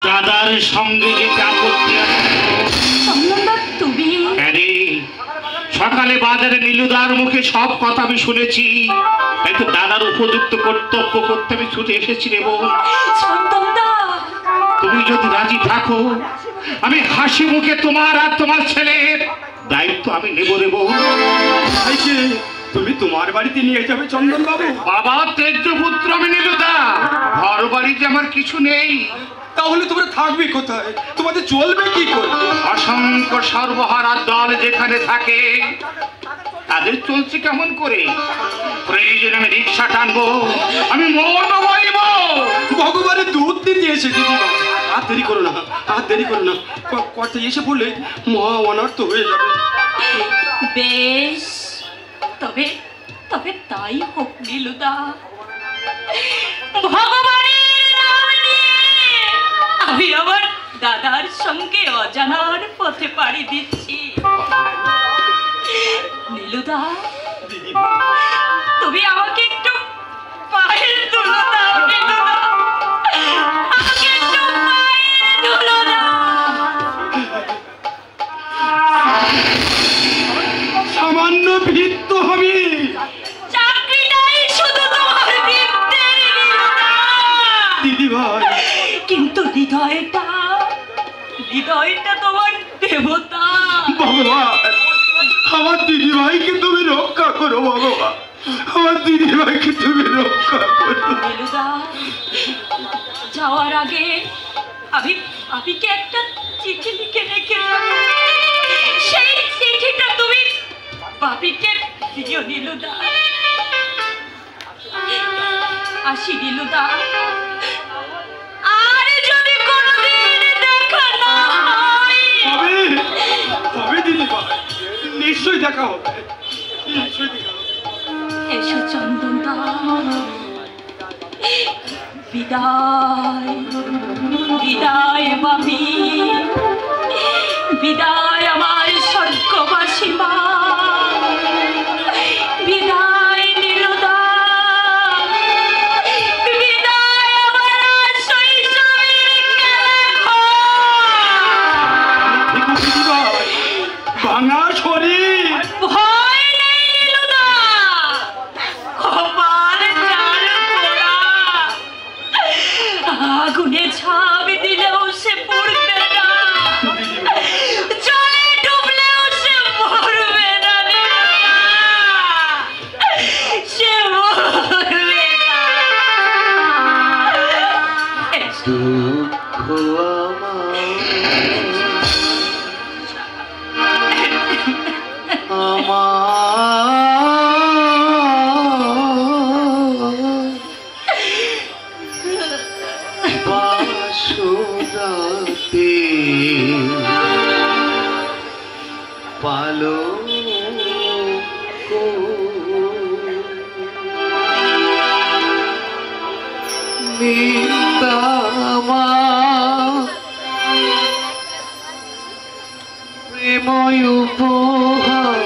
দাদার সঙ্গে যে আপত্তি তুমি সকালে বাজারে নীলুদার মুখে সব কথা আমি শুনেছি, তাই তো দাদার উপযুক্ত কর্তব্য করতে আমি ছুটে এসেছি রে বোন। তুমি যদি রাজি থাকো আমি হাসি মুখে তোমার আর তোমার ছেলের দায়িত্ব আমি নেব রে বোন। তুমি তোমার বাড়িতে নিয়ে যাবে চন্দন বাবু? বাবা তেজ্য পুত্র আমি নীলুদা, ঘর বাড়িতে আমার কিছু নেই। তাহলে তোমরা থাকবে কোথায়? তোমাদের চলবে কি করে? অসংখ্য সর্বহারা দল যেখানে থাকে তাদের চলছে কেমন করে? প্রয়োজন আমি রিক্সা টানবো, আমি মন বইব। ভগবানের দুধ দিতে এসে দিদিমা, আর দেরি করো না, আর দেরি করো না। কথা এসে বললে মহা অনর্থ হয়ে যাবে। বেশ, তবে তবে তাই হোক নীলুদা। ভগবানের নাম নিয়ে আমি আমার দাদার সঙ্গে অজানার পথে পাড়ি দিচ্ছি। নীলুদা, তুমি আমাকে একটু পায়ের ধুলো দাও নীলুদা, আমাকে একটু পায়ের ধুলো দাও। সামান্য ভিত্ত আমি, চাকরিটাই শুধু তোমার বৃত্তের নীলুদা। দিদি ভাই, কিন্তু হৃদয়টা তোমার দেবতা। ভগবান আমার দিদি ভাইকে তুমি রক্ষা করো। ভগবান আমার দিদি ভাইকে তুমি রক্ষা করো। নীলুদা, যাওয়ার আগে আবিকে একটা চিঠি লিখে রেখে যাবো। সেই চিঠিটা তুমি বাপিকে দিও নীলুদা। আসি নীলুদা, আর যদি কোনোদিন দেখা না হয়। হবে দিদি ভাই, নিশ্চয়ই দেখা হবে, নিশ্চয়ই দেখা হবে। এসো চন্দনদা, বিদায় বিদায় বাপি, বিদায় আমার স্বর্গবাসী মা, বিদায় নীলুদা, বিদায় আমার শৈশবের খেলাঘর। ভাঙা শরীর, ভয় নেই নীলুদা, কপাল চাল পোড়া, আগুনে ঝাঁপ দিলেও সে পুড়বে না, জলে ডুবলেও সে মরবে না নীলুদা, সে মরবে না। দুঃখ বাসুরাতে পালো নিন্দামা প্রেময় উপহার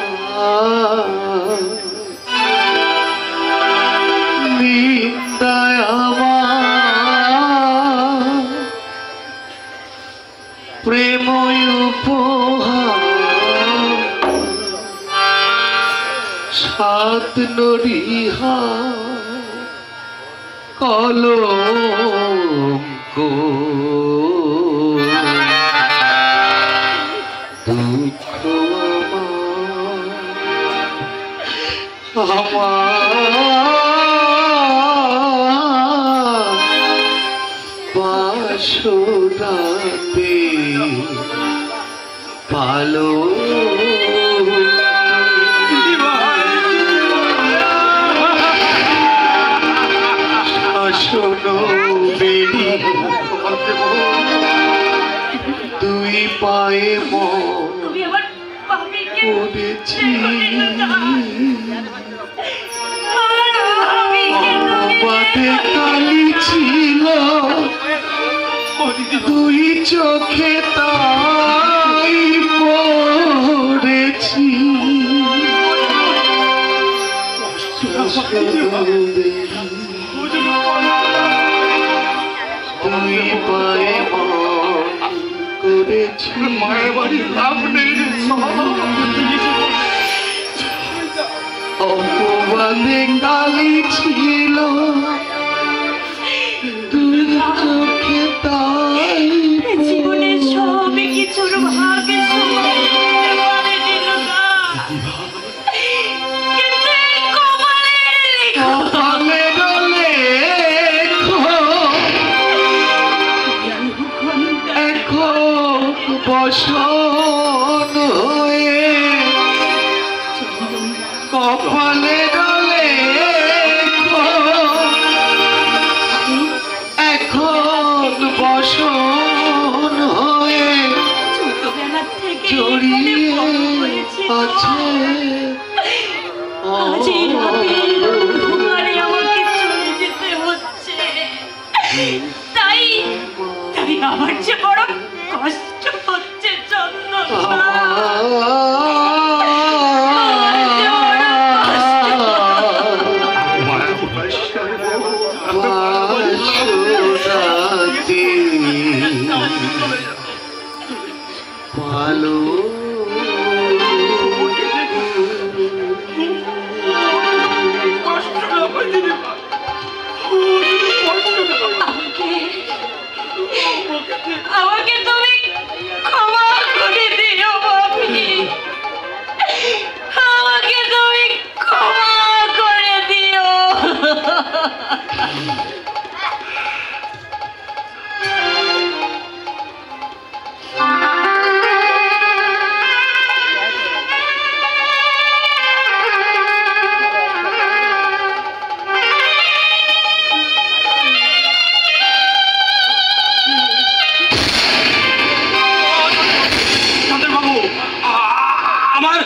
নিন্দায় আমার প্রেময় উপহার সাত নরিহা কলঙ্ক দুঃখ আমার বাসরাতে পালো শোনো বেরি দুই পায়ে মরেছি অবাধে কালি ছিল দুই চোখে তাই পড়েছি তুই পায়ে মায়ের বাড়ি লাভ নেই রে অপবাদে কালি ছিল তুই চোখে তাই জীবনের সবই কিছুর ভাগে সমানে দিল না। কিন্তু এই কপালের লেখা কপালে লেখো এখন বসন হয়ে কপালে লেখো এখন বসন হয়ে ছোটবেলা থেকে জড়িয়ে আছে আজ এই রাতের অন্ধকারে আমাকে চলে যেতে হচ্ছে। তাই তাই আমার যে বড় কষ্ট হচ্ছে চন্দন দা। ভালো আমাকে তুমি ক্ষমা করে দিও বাপি, আমাকে তুমি ক্ষমা করে দিও। চন্দ্রবাবু আমার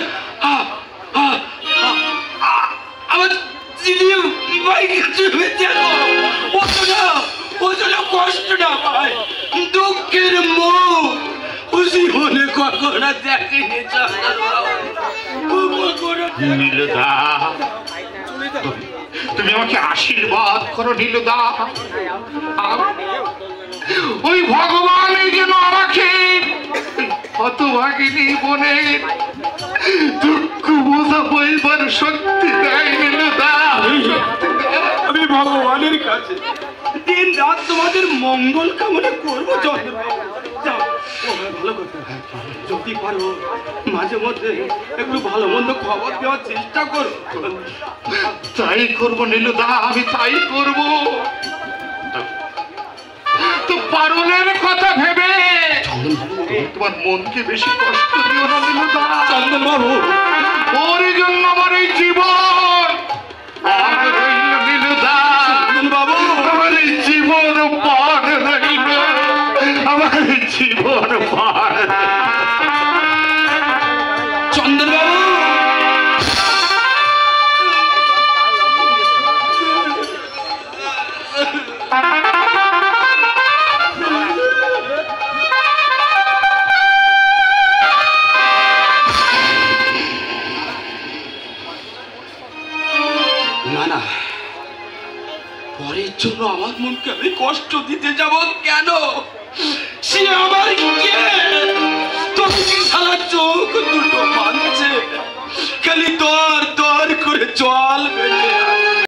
আমার দিদি ভাইকে তুমি দেখো ওজনা কষ্ট না পায় দুঃখের মুখ জীবনে কখনো দেখেনি নীলদা, তুমি আমাকে আশীর্বাদ করো নীলদা। ওই ভগবান যেন আমাকে হতভাগিনী বোনের দুঃখ বোঝা বইবার শক্তি দেয় নীলদা। আমি ভগবানের কাছে দিন রাত তোমাদের মঙ্গল কামনা করবো চন্দ্রবাবু। যাও, তোমরা ভালো করতে যদি পারো মাঝে মধ্যে একটু ভালো মন্দ খবর দেওয়ার চেষ্টা করো। তাই করবো নীলদা, আমি তাই করবো। তো পারুলের কথা ভেবে তোমার মনকে বেশি কষ্ট দিও না নীলদা। চন্দনবাবু, ওর জন্য আমার এই জীবন পার রইল নীলদা। চন্দনবাবু, আমার এই জীবন পার রইল, আমার এই জীবন পার। চন্দনবাবু, না না, পরের জন্য আমার মনকে আমি কষ্ট দিতে যাব কেন? সে আমার কে? তুমি কি সারা চোখ দুটো মানছে, খালি দর দর করে জল বেঁধে